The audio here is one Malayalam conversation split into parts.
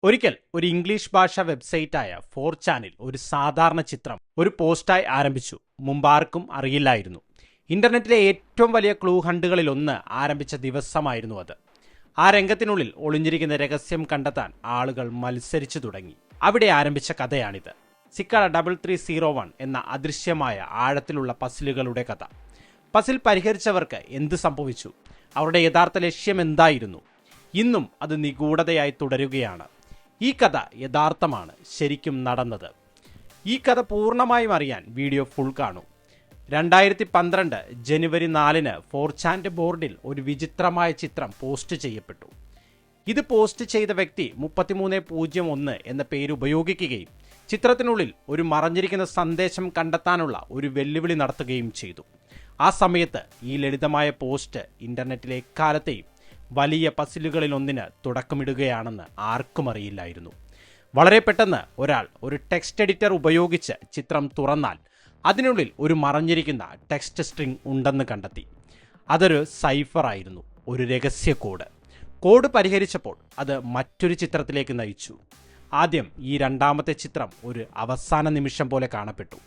ഒരിക്കൽ ഒരു ഇംഗ്ലീഷ് ഭാഷാ വെബ്സൈറ്റായ 4ചാനിൽ ഒരു സാധാരണ ചിത്രം ഒരു പോസ്റ്റായി ആരംഭിച്ചു. മുമ്പാർക്കും അറിയില്ലായിരുന്നു. ഇന്റർനെറ്റിലെ ഏറ്റവും വലിയ ക്ലൂ ഹണ്ടുകളിലൊന്ന് ആരംഭിച്ച ദിവസമായിരുന്നു അത്. ആ രംഗത്തിനുള്ളിൽ ഒളിഞ്ഞിരിക്കുന്ന രഹസ്യം കണ്ടെത്താൻ ആളുകൾ മത്സരിച്ചു തുടങ്ങി. അവിടെ ആരംഭിച്ച കഥയാണിത്. സിക്കാഡ 3301 എന്ന അദൃശ്യമായ ആഴത്തിലുള്ള പസിലുകളുടെ കഥ. പസിൽ പരിഹരിച്ചവർക്ക് എന്ത് സംഭവിച്ചു? അവരുടെ യഥാർത്ഥ ലക്ഷ്യം എന്തായിരുന്നു? ഇന്നും അത് നിഗൂഢതയായി തുടരുകയാണ്. ഈ കഥ യഥാർത്ഥമാണ്, ശരിക്കും നടന്നത്. ഈ കഥ പൂർണ്ണമായും അറിയാൻ വീഡിയോ ഫുൾ കാണൂ. 2012 ജനുവരി 4 4ചാൻ്റെ ബോർഡിൽ ഒരു വിചിത്രമായ ചിത്രം പോസ്റ്റ് ചെയ്യപ്പെട്ടു. ഇത് പോസ്റ്റ് ചെയ്ത വ്യക്തി 3301 എന്ന പേര് ഉപയോഗിക്കുകയും ചിത്രത്തിനുള്ളിൽ ഒരു മറഞ്ഞിരിക്കുന്ന സന്ദേശം കണ്ടെത്താനുള്ള ഒരു വെല്ലുവിളി നടത്തുകയും ചെയ്തു. ആ സമയത്ത് ഈ ലളിതമായ പോസ്റ്റ് ഇന്റർനെറ്റിലെ എക്കാലത്തെയും വലിയ പസിലുകളിലൊന്നിന് തുടക്കമിടുകയാണെന്ന് ആർക്കും അറിയില്ലായിരുന്നു. വളരെ പെട്ടെന്ന് ഒരാൾ ഒരു ടെക്സ്റ്റ് എഡിറ്റർ ഉപയോഗിച്ച് ചിത്രം തുറന്നാൽ അതിനുള്ളിൽ ഒരു മറഞ്ഞിരിക്കുന്ന ടെക്സ്റ്റ് സ്ട്രിംഗ് ഉണ്ടെന്ന് കണ്ടെത്തി. അതൊരു സൈഫർ ആയിരുന്നു, ഒരു രഹസ്യ കോഡ് പരിഹരിച്ചപ്പോൾ അത് മറ്റൊരു ചിത്രത്തിലേക്ക് നയിച്ചു. ആദ്യം ഈ രണ്ടാമത്തെ ചിത്രം ഒരു അവസാന നിമിഷം പോലെ കാണപ്പെട്ടു.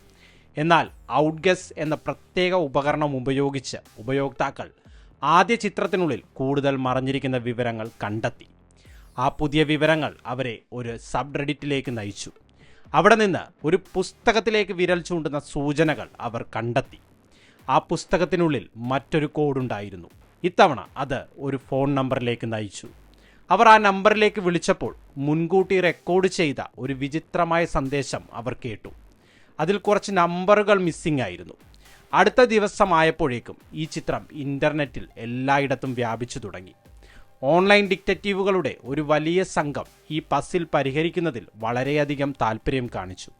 എന്നാൽ ഔട്ട്ഗസ് എന്ന പ്രത്യേക ഉപകരണം ഉപയോഗിച്ച് ഉപയോക്താക്കൾ ആദ്യ ചിത്രത്തിനുള്ളിൽ കൂടുതൽ മറഞ്ഞിരിക്കുന്ന വിവരങ്ങൾ കണ്ടെത്തി. ആ പുതിയ വിവരങ്ങൾ അവരെ ഒരു സബ്റെഡിറ്റിലേക്ക് നയിച്ചു. അവിടെ നിന്ന് ഒരു പുസ്തകത്തിലേക്ക് വിരൽ ചൂണ്ടുന്ന സൂചനകൾ അവർ കണ്ടെത്തി. ആ പുസ്തകത്തിനുള്ളിൽ മറ്റൊരു കോഡുണ്ടായിരുന്നു. ഇത്തവണ അത് ഒരു ഫോൺ നമ്പറിലേക്ക് നയിച്ചു. അവർ ആ നമ്പറിലേക്ക് വിളിച്ചപ്പോൾ മുൻകൂട്ടി റെക്കോർഡ് ചെയ്ത ഒരു വിചിത്രമായ സന്ദേശം അവർ കേട്ടു. അതിൽ കുറച്ച് നമ്പറുകൾ മിസ്സിംഗ് ആയിരുന്നു. അടുത്ത ദിവസമായപ്പോഴേക്കും ഈ ചിത്രം ഇന്റർനെറ്റിൽ എല്ലായിടത്തും വ്യാപിച്ചു തുടങ്ങി. ഓൺലൈൻ ഡിറ്റക്റ്റീവുകളുടെ ഒരു വലിയ സംഘം ഈ പസിൽ പരിഹരിക്കുന്നതിൽ വളരെയധികം താല്പര്യം കാണിച്ചു.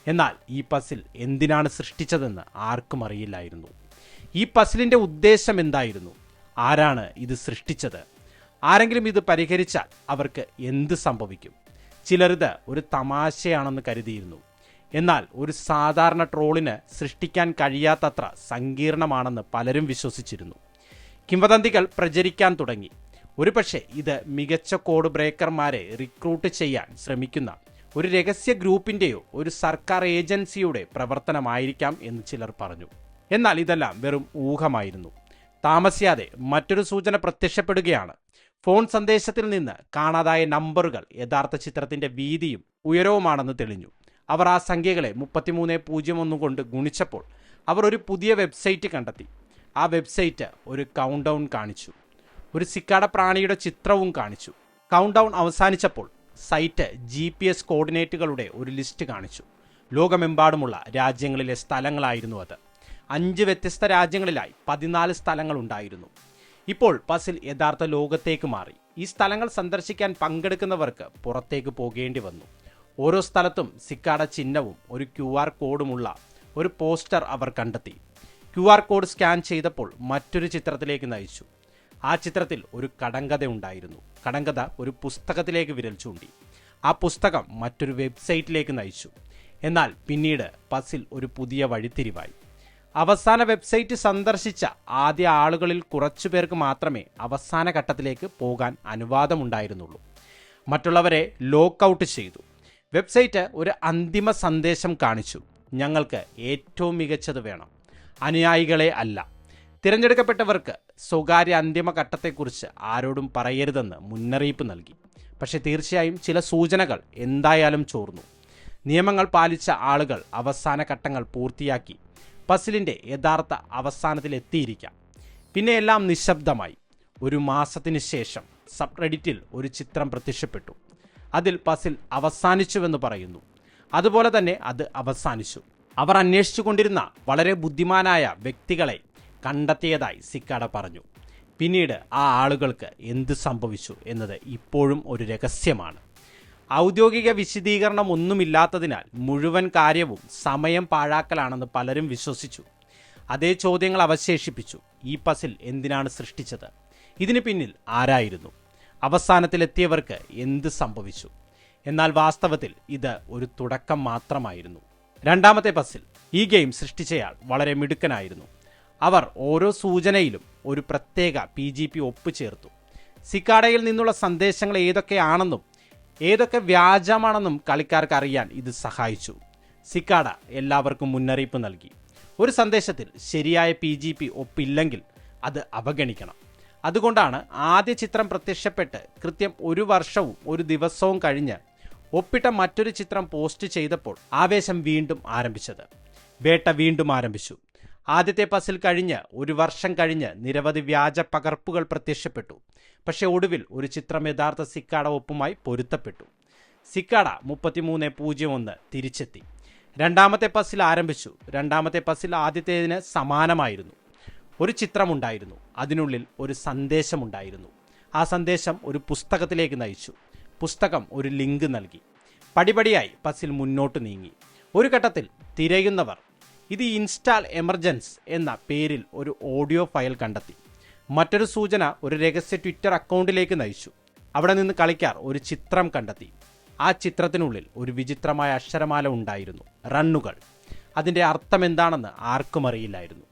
എന്നാൽ ഈ പസിൽ എന്തിനാണ് സൃഷ്ടിച്ചതെന്ന് ആർക്കും അറിയില്ലായിരുന്നു. ഈ പസിലിന്റെ ഉദ്ദേശം എന്തായിരുന്നു? ആരാണ് ഇത് സൃഷ്ടിച്ചത്? ആരെങ്കിലും ഇത് പരിഹരിച്ചാൽ അവർക്ക് എന്ത് സംഭവിക്കും? ചിലരിത് ഒരു തമാശയാണെന്ന് കരുതിയിരുന്നു. എന്നാൽ ഒരു സാധാരണ ട്രോളിന് സൃഷ്ടിക്കാൻ കഴിയാത്തത്ര സങ്കീർണമാണെന്ന് പലരും വിശ്വസിച്ചിരുന്നു. കിംവദന്തികൾ പ്രചരിക്കാൻ തുടങ്ങി. ഒരുപക്ഷെ ഇത് മികച്ച കോഡ് ബ്രേക്കർമാരെ റിക്രൂട്ട് ചെയ്യാൻ ശ്രമിക്കുന്ന ഒരു രഹസ്യ ഗ്രൂപ്പിന്റെയോ ഒരു സർക്കാർ ഏജൻസിയുടെ പ്രവർത്തനമായിരിക്കാം എന്ന് ചിലർ പറഞ്ഞു. എന്നാൽ ഇതെല്ലാം വെറും ഊഹമായിരുന്നു. താമസിയാതെ മറ്റൊരു സൂചന പ്രത്യക്ഷപ്പെടുകയാണ്. ഫോൺ സന്ദേശത്തിൽ നിന്ന് കാണാതായ നമ്പറുകൾ യഥാർത്ഥ ചിത്രത്തിന്റെ വീതിയും ഉയരവുമാണെന്ന് തെളിഞ്ഞു. അവർ ആ സംഖ്യകളെ 3301 കൊണ്ട് ഗുണിച്ചപ്പോൾ അവർ ഒരു പുതിയ വെബ്സൈറ്റ് കണ്ടെത്തി. ആ വെബ്സൈറ്റ് ഒരു കൗണ്ട് ഡൗൺ കാണിച്ചു. ഒരു സിക്കാഡ പ്രാണിയുടെ ചിത്രവും കാണിച്ചു. കൗണ്ട് ഡൗൺ അവസാനിച്ചപ്പോൾ സൈറ്റ് GPS കോർഡിനേറ്റുകളുടെ ഒരു ലിസ്റ്റ് കാണിച്ചു. ലോകമെമ്പാടുമുള്ള രാജ്യങ്ങളിലെ സ്ഥലങ്ങളായിരുന്നു അത്. 5 വ്യത്യസ്ത രാജ്യങ്ങളിലായി 14 സ്ഥലങ്ങൾ ഉണ്ടായിരുന്നു. ഇപ്പോൾ പസിൽ യഥാർത്ഥ ലോകത്തേക്ക് മാറി. ഈ സ്ഥലങ്ങൾ സന്ദർശിക്കാൻ പങ്കെടുക്കുന്നവർക്ക് പുറത്തേക്ക് പോകേണ്ടി വന്നു. ഓരോ സ്ഥലത്തും സിക്കാഡ ചിഹ്നവും ഒരു QR കോഡുമുള്ള ഒരു പോസ്റ്റർ അവർ കണ്ടെത്തി. QR കോഡ് സ്കാൻ ചെയ്തപ്പോൾ മറ്റൊരു ചിത്രത്തിലേക്ക് നയിച്ചു. ആ ചിത്രത്തിൽ ഒരു കടങ്കഥ ഉണ്ടായിരുന്നു. കടങ്കഥ ഒരു പുസ്തകത്തിലേക്ക് വിരൽ ചൂണ്ടി. ആ പുസ്തകം മറ്റൊരു വെബ്സൈറ്റിലേക്ക് നയിച്ചു. എന്നാൽ പിന്നീട് പസിൽ ഒരു പുതിയ വഴിത്തിരിവായി. അവസാന വെബ്സൈറ്റ് സന്ദർശിച്ച ആദ്യ ആളുകളിൽ കുറച്ചു പേർക്ക് മാത്രമേ അവസാന ഘട്ടത്തിലേക്ക് പോകാൻ അനുവാദമുണ്ടായിരുന്നുള്ളൂ. മറ്റുള്ളവരെ ലോക്കൗട്ട് ചെയ്തു. വെബ്സൈറ്റ് ഒരു അന്തിമ സന്ദേശം കാണിച്ചു. ഞങ്ങൾക്ക് ഏറ്റവും മികച്ചത് വേണം, അനുയായികളെ അല്ല. തിരഞ്ഞെടുക്കപ്പെട്ടവർക്ക് സ്വകാര്യ അന്തിമ ഘട്ടത്തെക്കുറിച്ച് ആരോടും പറയരുതെന്ന് മുന്നറിയിപ്പ് നൽകി. പക്ഷെ തീർച്ചയായും ചില സൂചനകൾ എന്തായാലും ചോർന്നു. നിയമങ്ങൾ പാലിച്ച ആളുകൾ അവസാന ഘട്ടങ്ങൾ പൂർത്തിയാക്കി പസിലിന്റെ യഥാർത്ഥ അവസാനത്തിലെത്തിയിരിക്കാം. പിന്നെ എല്ലാം നിശബ്ദമായി. ഒരു മാസത്തിന് ശേഷം സബ്റെഡിറ്റിൽ ഒരു ചിത്രം പ്രത്യക്ഷപ്പെട്ടു. അതിൽ പസിൽ അവസാനിച്ചുവെന്ന് പറയുന്നു. അതുപോലെ തന്നെ അത് അവസാനിച്ചു. അവർ അന്വേഷിച്ചുകൊണ്ടിരുന്ന വളരെ ബുദ്ധിമാനായ വ്യക്തികളെ കണ്ടെത്തിയതായി സിക്കാഡ പറഞ്ഞു. പിന്നീട് ആ ആളുകൾക്ക് എന്ത് സംഭവിച്ചു എന്നത് ഇപ്പോഴും ഒരു രഹസ്യമാണ്. ഔദ്യോഗിക വിശദീകരണം ഒന്നുമില്ലാത്തതിനാൽ മുഴുവൻ കാര്യവും സമയം പാഴാക്കലാണെന്ന് പലരും വിശ്വസിച്ചു. അതേ ചോദ്യങ്ങൾ അവശേഷിപ്പിച്ചു. ഈ പസിൽ എന്തിനാണ് സൃഷ്ടിച്ചത്? ഇതിന് പിന്നിൽ ആരായിരുന്നു? അവസാനത്തിലെത്തിയവർക്ക് എന്ത് സംഭവിച്ചു? എന്നാൽ വാസ്തവത്തിൽ ഇത് ഒരു തുടക്കം മാത്രമായിരുന്നു. രണ്ടാമത്തെ പസിൽ. ഈ ഗെയിം സൃഷ്ടിച്ചയാൾ വളരെ മിടുക്കനായിരുന്നു. അവർ ഓരോ സൂചനയിലും ഒരു പ്രത്യേക PGP ഒപ്പ് ചേർത്തു. സിക്കാഡയിൽ നിന്നുള്ള സന്ദേശങ്ങൾ ഏതൊക്കെയാണെന്നും ഏതൊക്കെ വ്യാജമാണെന്നും കളിക്കാർക്ക് അറിയാൻ ഇത് സഹായിച്ചു. സിക്കാഡ എല്ലാവർക്കും മുന്നറിയിപ്പ് നൽകി. ഒരു സന്ദേശത്തിൽ ശരിയായ PGP ഒപ്പില്ലെങ്കിൽ അത് അവഗണിക്കണം. അതുകൊണ്ടാണ് ആദ്യ ചിത്രം പ്രത്യക്ഷപ്പെട്ട് കൃത്യം 1 വർഷവും 1 ദിവസവും കഴിഞ്ഞ് ഒപ്പിട്ട മറ്റൊരു ചിത്രം പോസ്റ്റ് ചെയ്തപ്പോൾ ആവേശം വീണ്ടും ആരംഭിച്ചത്. വേട്ട വീണ്ടും ആരംഭിച്ചു. ആദ്യത്തെ പസിൽ കഴിഞ്ഞ് 1 വർഷം കഴിഞ്ഞ് നിരവധി വ്യാജ പകർപ്പുകൾ പ്രത്യക്ഷപ്പെട്ടു. പക്ഷേ ഒടുവിൽ ഒരു ചിത്രം യഥാർത്ഥ സിക്കാഡ ഒപ്പുമായി പൊരുത്തപ്പെട്ടു. സിക്കാഡ 3301 തിരിച്ചെത്തി. രണ്ടാമത്തെ പസിൽ ആരംഭിച്ചു. രണ്ടാമത്തെ പസിൽ ആദ്യത്തേതിന് സമാനമായിരുന്നു. ഒരു ചിത്രമുണ്ടായിരുന്നു, അതിനുള്ളിൽ ഒരു സന്ദേശമുണ്ടായിരുന്നു. ആ സന്ദേശം ഒരു പുസ്തകത്തിലേക്ക് നയിച്ചു. പുസ്തകം ഒരു ലിങ്ക് നൽകി. പടിപടിയായി പസിൽ മുന്നോട്ട് നീങ്ങി. ഒരു ഘട്ടത്തിൽ തിരയുന്നവർ ഇത് ഇൻസ്റ്റാൾ എമർജൻസ് എന്ന പേരിൽ ഒരു ഓഡിയോ ഫയൽ കണ്ടെത്തി. മറ്റൊരു സൂചന ഒരു രഹസ്യ ട്വിറ്റർ അക്കൗണ്ടിലേക്ക് നയിച്ചു. അവിടെ നിന്ന് കളിക്കാർ ഒരു ചിത്രം കണ്ടെത്തി. ആ ചിത്രത്തിനുള്ളിൽ ഒരു വിചിത്രമായ അക്ഷരമാല ഉണ്ടായിരുന്നു, റണ്ണുകൾ. അതിൻ്റെ അർത്ഥം എന്താണെന്ന് ആർക്കും അറിയില്ലായിരുന്നു.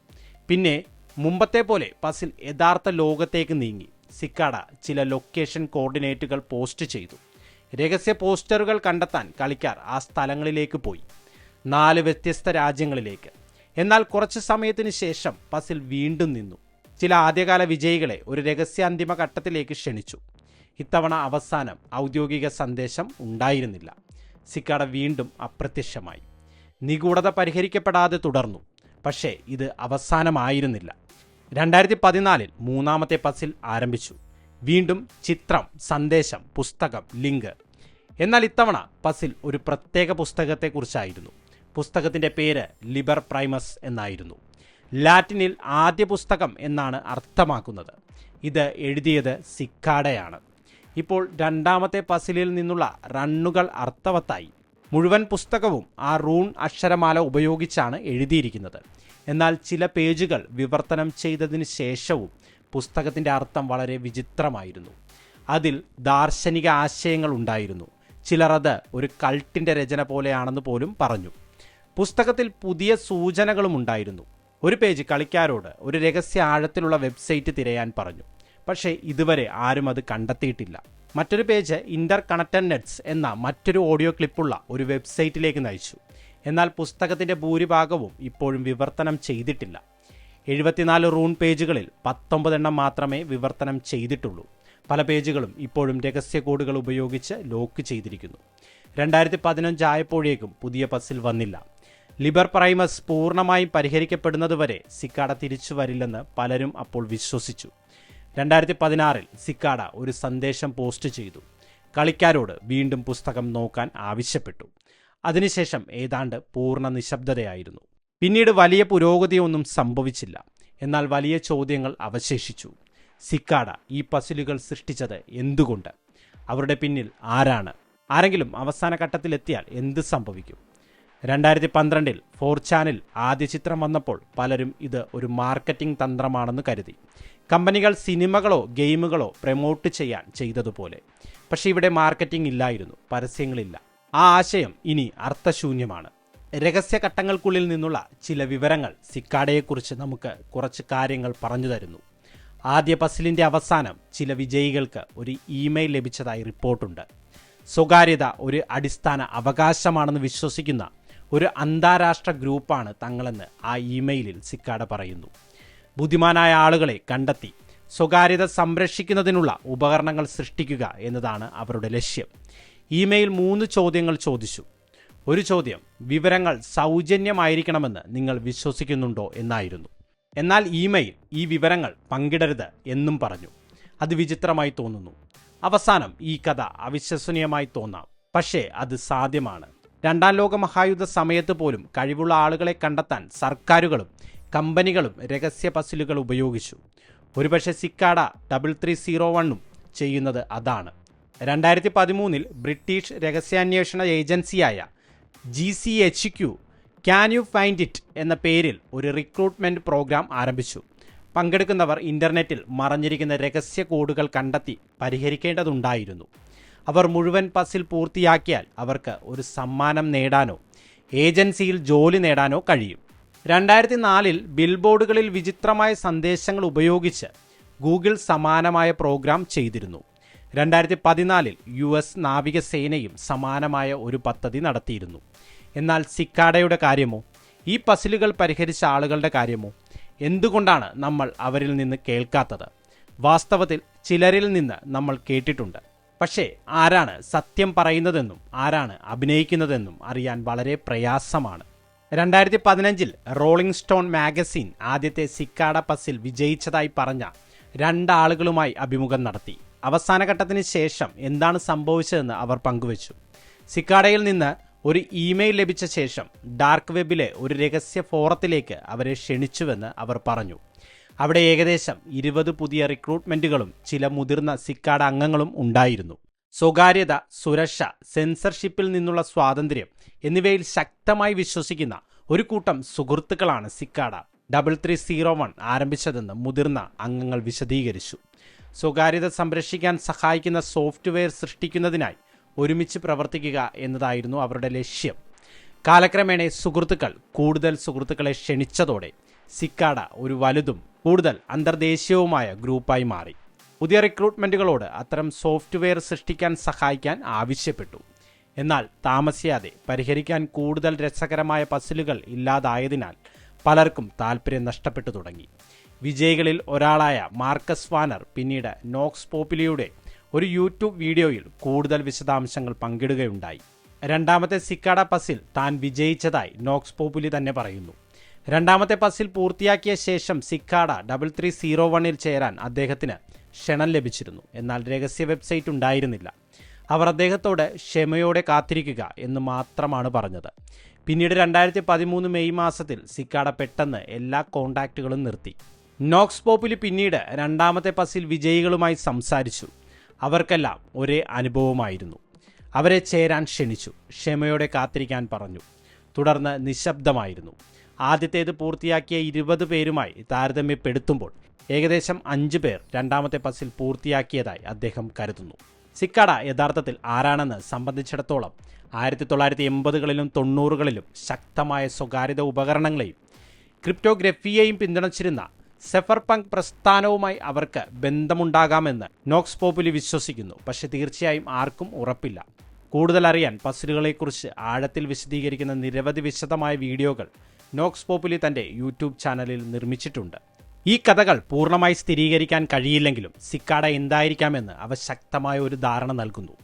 പിന്നെ മുമ്പത്തെ പോലെ പസിൽ യഥാർത്ഥ ലോകത്തേക്ക് നീങ്ങി. സിക്കാഡ ചില ലൊക്കേഷൻ കോർഡിനേറ്റുകൾ പോസ്റ്റ് ചെയ്തു. രഹസ്യ പോസ്റ്ററുകൾ കണ്ടെത്താൻ കളിക്കാർ ആ സ്ഥലങ്ങളിലേക്ക് പോയി, 4 വ്യത്യസ്ത രാജ്യങ്ങളിലേക്ക്. എന്നാൽ കുറച്ച് സമയത്തിന് ശേഷം പസിൽ വീണ്ടും നിന്നു. ചില ആദ്യകാല വിജയികളെ ഒരു രഹസ്യാന്തിമ ഘട്ടത്തിലേക്ക് ക്ഷണിച്ചു. ഇത്തവണ അവസാനം ഔദ്യോഗിക സന്ദേശം ഉണ്ടായിരുന്നില്ല. സിക്കാഡ വീണ്ടും അപ്രത്യക്ഷമായി. നിഗൂഢത പരിഹരിക്കപ്പെടാതെ തുടർന്നു. പക്ഷേ ഇത് അവസാനമായിരുന്നില്ല. 2014 മൂന്നാമത്തെ പസിൽ ആരംഭിച്ചു. വീണ്ടും ചിത്രം, സന്ദേശം, പുസ്തകം, ലിങ്ക്. എന്നാൽ ഇത്തവണ പസിൽ ഒരു പ്രത്യേക പുസ്തകത്തെക്കുറിച്ചായിരുന്നു. പുസ്തകത്തിൻ്റെ പേര് ലിബർ പ്രൈമസ് എന്നായിരുന്നു. ലാറ്റിനിൽ ആദ്യ പുസ്തകം എന്നാണ് അർത്ഥമാക്കുന്നത്. ഇത് എഴുതിയത് സിക്കാഡയാണ്. ഇപ്പോൾ രണ്ടാമത്തെ പസിലിൽ നിന്നുള്ള റണ്ണുകൾ അർത്ഥവത്തായി. മുഴുവൻ പുസ്തകവും ആ റൂൺ അക്ഷരമാല ഉപയോഗിച്ചാണ് എഴുതിയിരിക്കുന്നത്. എന്നാൽ ചില പേജുകൾ വിവർത്തനം ചെയ്തതിന് ശേഷവും പുസ്തകത്തിൻ്റെ അർത്ഥം വളരെ വിചിത്രമായിരുന്നു. അതിൽ ദാർശനിക ആശയങ്ങൾ ഉണ്ടായിരുന്നു. ചിലർ അത് ഒരു കൾട്ടിൻ്റെ രചന പോലെയാണെന്ന് പോലും പറഞ്ഞു. പുസ്തകത്തിൽ പുതിയ സൂചനകളും ഉണ്ടായിരുന്നു. ഒരു പേജ് കളിക്കാരോട് ഒരു രഹസ്യ ആഴത്തിലുള്ള വെബ്സൈറ്റ് തിരയാൻ പറഞ്ഞു. പക്ഷേ ഇതുവരെ ആരും അത് കണ്ടെത്തിയിട്ടില്ല. മറ്റൊരു പേജ് ഇന്റർ കണക്റ്റഡ് നെറ്റ്സ് എന്ന മറ്റൊരു ഓഡിയോ ക്ലിപ്പുള്ള ഒരു വെബ്സൈറ്റിലേക്ക് നയിച്ചു. എന്നാൽ പുസ്തകത്തിൻ്റെ ഭൂരിഭാഗവും ഇപ്പോഴും വിവർത്തനം ചെയ്തിട്ടില്ല. 74 റൂൺ പേജുകളിൽ 19 എണ്ണം മാത്രമേ വിവർത്തനം ചെയ്തിട്ടുള്ളൂ. പല പേജുകളും ഇപ്പോഴും രഹസ്യ കോഡുകൾ ഉപയോഗിച്ച് ലോക്ക് ചെയ്തിരിക്കുന്നു. 2015 ആയപ്പോഴേക്കും പുതിയ പസിൽ വന്നില്ല. ലിബർ പ്രൈമസ് പൂർണ്ണമായും പരിഹരിക്കപ്പെടുന്നതുവരെ സിക്കാഡ തിരിച്ചു വരില്ലെന്ന് പലരും അപ്പോൾ വിശ്വസിച്ചു. 2016 സിക്കാഡ ഒരു സന്ദേശം പോസ്റ്റ് ചെയ്തു. കളിക്കാരോട് വീണ്ടും പുസ്തകം നോക്കാൻ ആവശ്യപ്പെട്ടു. അതിനുശേഷം ഏതാണ്ട് പൂർണ്ണ നിശബ്ദതയായിരുന്നു. പിന്നീട് വലിയ പുരോഗതിയൊന്നും സംഭവിച്ചില്ല. എന്നാൽ വലിയ ചോദ്യങ്ങൾ അവശേഷിച്ചു. സിക്കാഡ ഈ പസിലുകൾ സൃഷ്ടിച്ചത് എന്തുകൊണ്ട്? അവരുടെ പിന്നിൽ ആരാണ്? ആരെങ്കിലും അവസാന ഘട്ടത്തിലെത്തിയാൽ എന്ത് സംഭവിക്കും? 2012 4ചാനിൽ ആദ്യ ചിത്രം വന്നപ്പോൾ പലരും ഇത് ഒരു മാർക്കറ്റിംഗ് തന്ത്രമാണെന്ന് കരുതി. കമ്പനികൾ സിനിമകളോ ഗെയിമുകളോ പ്രൊമോട്ട് ചെയ്യാൻ ചെയ്തതുപോലെ. പക്ഷേ ഇവിടെ മാർക്കറ്റിംഗ് ഇല്ലായിരുന്നു, പരസ്യങ്ങളില്ല. ആ ആശയം ഇനി അർത്ഥശൂന്യമാണ്. രഹസ്യഘട്ടങ്ങൾക്കുള്ളിൽ നിന്നുള്ള ചില വിവരങ്ങൾ സിക്കാഡയെക്കുറിച്ച് നമുക്ക് കുറച്ച് കാര്യങ്ങൾ പറഞ്ഞു തരുന്നു. ആദ്യ പസിലിൻ്റെ അവസാനം ചില വിജയികൾക്ക് ഒരു ഇമെയിൽ ലഭിച്ചതായി റിപ്പോർട്ടുണ്ട്. സ്വകാര്യത ഒരു അടിസ്ഥാന അവകാശമാണെന്ന് വിശ്വസിക്കുന്ന ഒരു അന്താരാഷ്ട്ര ഗ്രൂപ്പാണ് തങ്ങളെന്ന് ആ ഇമെയിലിൽ സിക്കാഡ പറയുന്നു. ബുദ്ധിമാനായ ആളുകളെ കണ്ടെത്തി സ്വകാര്യത സംരക്ഷിക്കുന്നതിനുള്ള ഉപകരണങ്ങൾ സൃഷ്ടിക്കുക എന്നതാണ് അവരുടെ ലക്ഷ്യം. ഇമെയിൽ 3 ചോദ്യങ്ങൾ ചോദിച്ചു. ഒരു ചോദ്യം, വിവരങ്ങൾ സൗജന്യമായിരിക്കണമെന്ന് നിങ്ങൾ വിശ്വസിക്കുന്നുണ്ടോ എന്നായിരുന്നു. എന്നാൽ ഇമെയിൽ ഈ വിവരങ്ങൾ പങ്കിടരുത് എന്നും പറഞ്ഞു. അത് വിചിത്രമായി തോന്നുന്നു. അവസാനം ഈ കഥ അവിശ്വസനീയമായി തോന്നാം, പക്ഷേ അത് സാധ്യമാണ്. 2ാം ലോക മഹായുദ്ധ സമയത്ത് പോലും കഴിവുള്ള ആളുകളെ കണ്ടെത്താൻ സർക്കാരുകളും കമ്പനികളും രഹസ്യ പസിലുകൾ ഉപയോഗിച്ചു. ഒരുപക്ഷെ സിക്കാഡ 3301 ചെയ്യുന്നത് അതാണ്. 2013 ബ്രിട്ടീഷ് രഹസ്യാന്വേഷണ ഏജൻസിയായ GCHQ can you find it എന്ന പേരിൽ ഒരു റിക്രൂട്ട്മെൻറ്റ് പ്രോഗ്രാം ആരംഭിച്ചു. പങ്കെടുക്കുന്നവർ ഇൻ്റർനെറ്റിൽ മറഞ്ഞിരിക്കുന്ന രഹസ്യ കോഡുകൾ കണ്ടെത്തി പരിഹരിക്കേണ്ടതുണ്ടായിരുന്നു. അവർ മുഴുവൻ പസിൽ പൂർത്തിയാക്കിയാൽ അവർക്ക് ഒരു സമ്മാനം നേടാനോ ഏജൻസിയിൽ ജോലി നേടാനോ കഴിയും. 2004 ബിൽബോർഡുകളിൽ വിചിത്രമായ സന്ദേശങ്ങൾ ഉപയോഗിച്ച് ഗൂഗിൾ സമാനമായ പ്രോഗ്രാം ചെയ്തിരുന്നു. 2014 US നാവികസേനയും സമാനമായ ഒരു പദ്ധതി നടത്തിയിരുന്നു. എന്നാൽ സിക്കാഡയുടെ കാര്യമോ, ഈ പസിലുകൾ പരിഹരിച്ച ആളുകളുടെ കാര്യമോ, എന്തുകൊണ്ടാണ് നമ്മൾ അവരിൽ നിന്ന് കേൾക്കാത്തത്? വാസ്തവത്തിൽ ചിലരിൽ നിന്ന് നമ്മൾ കേട്ടിട്ടുണ്ട്. പക്ഷേ ആരാണ് സത്യം പറയുന്നതെന്നും ആരാണ് അഭിനയിക്കുന്നതെന്നും അറിയാൻ വളരെ പ്രയാസമാണ്. 2015 റോളിംഗ് സ്റ്റോൺ മാഗസിൻ ആദ്യത്തെ സിക്കാഡ പസിൽ വിജയിച്ചതായി പറഞ്ഞ 2 ആളുകളുമായി അഭിമുഖം നടത്തി. അവസാന ഘട്ടത്തിന് ശേഷം എന്താണ് സംഭവിച്ചതെന്ന് അവർ പങ്കുവച്ചു. സിക്കാഡയിൽ നിന്ന് ഒരു ഇമെയിൽ ലഭിച്ച ശേഷം ഡാർക്ക് വെബിലെ ഒരു രഹസ്യ ഫോറത്തിലേക്ക് അവരെ ക്ഷണിച്ചുവെന്ന് അവർ പറഞ്ഞു. അവിടെ ഏകദേശം 20 പുതിയ റിക്രൂട്ട്മെന്റുകളും ചില മുതിർന്ന സിക്കാഡ അംഗങ്ങളും ഉണ്ടായിരുന്നു. സ്വകാര്യത, സുരക്ഷ, സെൻസർഷിപ്പിൽ നിന്നുള്ള സ്വാതന്ത്ര്യം എന്നിവയിൽ ശക്തമായി വിശ്വസിക്കുന്ന ഒരു കൂട്ടം സുഹൃത്തുക്കളാണ് സിക്കാഡ 3301 ആരംഭിച്ചതെന്ന് മുതിർന്ന അംഗങ്ങൾ വിശദീകരിച്ചു. സ്വകാര്യത സംരക്ഷിക്കാൻ സഹായിക്കുന്ന സോഫ്റ്റ്വെയർ സൃഷ്ടിക്കുന്നതിനായി ഒരുമിച്ച് പ്രവർത്തിക്കുക എന്നതായിരുന്നു അവരുടെ ലക്ഷ്യം. കാലക്രമേണ സുഹൃത്തുക്കൾ കൂടുതൽ സുഹൃത്തുക്കളെ ക്ഷണിച്ചതോടെ സിക്കാഡ ഒരു വലുതും കൂടുതൽ അന്തർദേശീയവുമായ ഗ്രൂപ്പായി മാറി. പുതിയ റിക്രൂട്ട്മെന്റുകളോട് അത്തരം സോഫ്റ്റ്വെയർ സൃഷ്ടിക്കാൻ സഹായിക്കാൻ ആവശ്യപ്പെട്ടു. എന്നാൽ താമസിയാതെ പരിഹരിക്കാൻ കൂടുതൽ രസകരമായ പസിലുകൾ ഇല്ലാതായതിനാൽ പലർക്കും താൽപ്പര്യം നഷ്ടപ്പെട്ടു തുടങ്ങി. വിജയികളിൽ ഒരാളായ മാർക്കസ് വാനർ പിന്നീട് നോക്സ് പോപ്പുലിയുടെ ഒരു യൂട്യൂബ് വീഡിയോയിൽ കൂടുതൽ വിശദാംശങ്ങൾ പങ്കിടുകയുണ്ടായി. രണ്ടാമത്തെ സിക്കാഡ പസിൽ താൻ വിജയിച്ചതായി നോക്സ് പോപ്പുലി തന്നെ പറയുന്നു. രണ്ടാമത്തെ പസിൽ പൂർത്തിയാക്കിയ ശേഷം സിക്കാഡ 3301 ചേരാൻ അദ്ദേഹത്തിന് ക്ഷണം ലഭിച്ചിരുന്നു. എന്നാൽ രഹസ്യ വെബ്സൈറ്റ് ഉണ്ടായിരുന്നില്ല. അവർ അദ്ദേഹത്തോട് ക്ഷമയോടെ കാത്തിരിക്കുക എന്ന് മാത്രമാണ് പറഞ്ഞത്. പിന്നീട് 2013 മെയ് മാസത്തിൽ സിക്കാഡ പെട്ടെന്ന് എല്ലാ കോണ്ടാക്റ്റുകളും നിർത്തി. നോക്സ് പോപ്പുലി പിന്നീട് രണ്ടാമത്തെ പസിൽ വിജയികളുമായി സംസാരിച്ചു. അവർക്കെല്ലാം ഒരേ അനുഭവമായിരുന്നു. അവരെ ചേരാൻ ക്ഷണിച്ചു, ക്ഷമയോടെ കാത്തിരിക്കാൻ പറഞ്ഞു. തുടർന്ന് നിശബ്ദമായിരുന്നു. ആദ്യത്തേത് പൂർത്തിയാക്കിയ 20 പേരുമായി താരതമ്യപ്പെടുത്തുമ്പോൾ ഏകദേശം 5 പേർ രണ്ടാമത്തെ പസിൽ പൂർത്തിയാക്കിയതായി അദ്ദേഹം കരുതുന്നു. സിക്കാഡ യഥാർത്ഥത്തിൽ ആരാണെന്ന് സംബന്ധിച്ചിടത്തോളം 1980കളിലും 90കളിലും ശക്തമായ സ്വകാര്യത ഉപകരണങ്ങളെയും ക്രിപ്റ്റോഗ്രഫിയെയും പിന്തുണച്ചിരുന്ന സെഫർപങ്ക് പ്രസ്ഥാനവുമായി അവർക്ക് ബന്ധമുണ്ടാകാമെന്ന് നോക്സ് പോപ്പുലി വിശ്വസിക്കുന്നു. പക്ഷെ തീർച്ചയായും ആർക്കും ഉറപ്പില്ല. കൂടുതൽ അറിയാൻ പസിലുകളെക്കുറിച്ച് ആഴത്തിൽ വിശദീകരിക്കുന്ന നിരവധി വിശദമായ വീഡിയോകൾ നോക്സ് പോപ്പുലി തൻ്റെ യൂട്യൂബ് ചാനലിൽ നിർമ്മിച്ചിട്ടുണ്ട്. ഈ കഥകൾ പൂർണ്ണമായി സ്ഥിരീകരിക്കാൻ കഴിയില്ലെങ്കിലും സിക്കാഡ എന്തായിരിക്കാമെന്ന് അവ ശക്തമായ ഒരു ധാരണ നൽകുന്നു.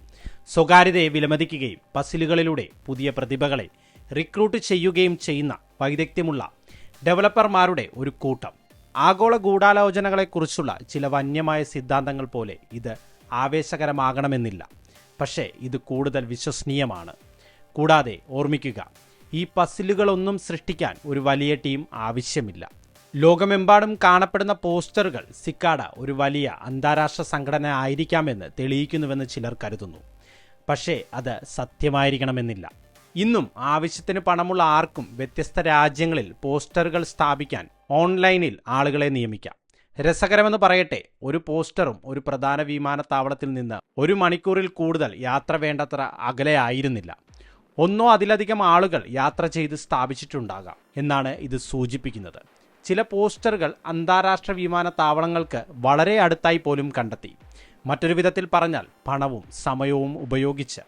സ്വകാര്യതയെ വിലമതിക്കുകയും പസിലുകളിലൂടെ പുതിയ പ്രതിഭകളെ റിക്രൂട്ട് ചെയ്യുകയും ചെയ്യുന്ന വൈദഗ്ധ്യമുള്ള ഡെവലപ്പർമാരുടെ ഒരു കൂട്ടം. ആഗോള ഗൂഢാലോചനകളെക്കുറിച്ചുള്ള ചില വന്യമായ സിദ്ധാന്തങ്ങൾ പോലെ ഇത് ആവേശകരമാകണമെന്നില്ല. പക്ഷേ ഇത് കൂടുതൽ വിശ്വസനീയമാണ്. കൂടാതെ ഓർമ്മിക്കുക, ഈ പസിലുകളൊന്നും സൃഷ്ടിക്കാൻ ഒരു വലിയ ടീം ആവശ്യമില്ല. ലോകമെമ്പാടും കാണപ്പെടുന്ന പോസ്റ്ററുകൾ സിക്കാഡ ഒരു വലിയ അന്താരാഷ്ട്ര സംഘടന ആയിരിക്കാമെന്ന് തെളിയിക്കുന്നുവെന്ന് ചിലർ കരുതുന്നു. പക്ഷേ അത് സത്യമായിരിക്കണമെന്നില്ല. ഇന്നും ആവശ്യത്തിന് പണമുള്ള ആർക്കും വ്യത്യസ്ത രാജ്യങ്ങളിൽ പോസ്റ്ററുകൾ സ്ഥാപിക്കാൻ ഓൺലൈനിൽ ആളുകളെ നിയമിക്കാം. രസകരമെന്ന് പറയട്ടെ, ഒരു പോസ്റ്ററും ഒരു പ്രധാന വിമാനത്താവളത്തിൽ നിന്ന് 1 മണിക്കൂറിൽ കൂടുതൽ യാത്ര വേണ്ടത്ര അകലെ ആയിരുന്നില്ല. ഒന്നോ അതിലധികം ആളുകൾ യാത്ര ചെയ്ത് സ്ഥാപിച്ചിട്ടുണ്ടാകാം എന്നാണ് ഇത് സൂചിപ്പിക്കുന്നത്. ചില പോസ്റ്ററുകൾ അന്താരാഷ്ട്ര വിമാനത്താവളങ്ങൾക്ക് വളരെ അടുത്തായി പോലും കണ്ടെത്തി. മറ്റൊരു വിധത്തിൽ പറഞ്ഞാൽ പണവും സമയവും ഉപയോഗിച്ച്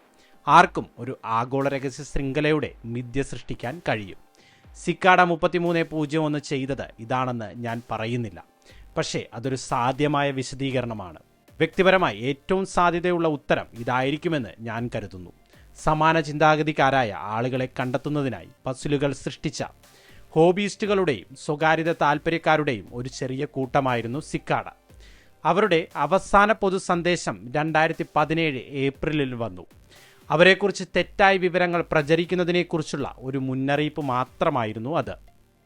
ആർക്കും ഒരു ആഗോള രഹസ്യ ശൃംഖലയുടെ മിഥ്യ സൃഷ്ടിക്കാൻ കഴിയും. സിക്കാഡ 3301 ചെയ്തത് ഇതാണെന്ന് ഞാൻ പറയുന്നില്ല. പക്ഷേ അതൊരു സാധ്യമായ വിശദീകരണമാണ്. വ്യക്തിപരമായി ഏറ്റവും സാധ്യതയുള്ള ഉത്തരം ഇതായിരിക്കുമെന്ന് ഞാൻ കരുതുന്നു. സമാന ചിന്താഗതിക്കാരായ ആളുകളെ കണ്ടെത്തുന്നതിനായി പസിലുകൾ സൃഷ്ടിച്ച ഹോബിയിസ്റ്റുകളുടെയും സ്വകാര്യത താൽപ്പര്യക്കാരുടെയും ഒരു ചെറിയ കൂട്ടമായിരുന്നു സിക്കാഡ. അവരുടെ അവസാന പൊതു സന്ദേശം 2017 ഏപ്രിലിൽ വന്നു. അവരെക്കുറിച്ച് തെറ്റായ വിവരങ്ങൾ പ്രചരിക്കുന്നതിനെക്കുറിച്ചുള്ള ഒരു മുന്നറിയിപ്പ് മാത്രമായിരുന്നു അത്.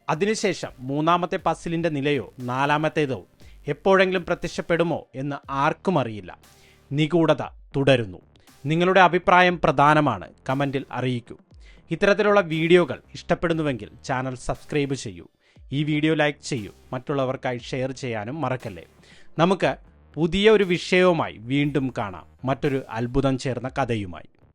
അതിനുശേഷം മൂന്നാമത്തെ പസിലിൻ്റെ നിലയോ നാലാമത്തേതോ എപ്പോഴെങ്കിലും പ്രത്യക്ഷപ്പെടുമോ എന്ന് ആർക്കും അറിയില്ല. നിഗൂഢത തുടരുന്നു. നിങ്ങളുടെ അഭിപ്രായം പ്രധാനമാണ്. കമൻറ്റിൽ അറിയിക്കൂ. ഇത്തരത്തിലുള്ള വീഡിയോകൾ ഇഷ്ടപ്പെടുന്നുവെങ്കിൽ ചാനൽ സബ്സ്ക്രൈബ് ചെയ്യൂ. ഈ വീഡിയോ ലൈക്ക് ചെയ്യൂ. മറ്റുള്ളവർക്കായി ഷെയർ ചെയ്യാനും മറക്കല്ലേ. നമുക്ക് പുതിയ ഒരു വിഷയവുമായി വീണ്ടും കാണാം, മറ്റൊരു അത്ഭുതം ചേർന്ന കഥയുമായി.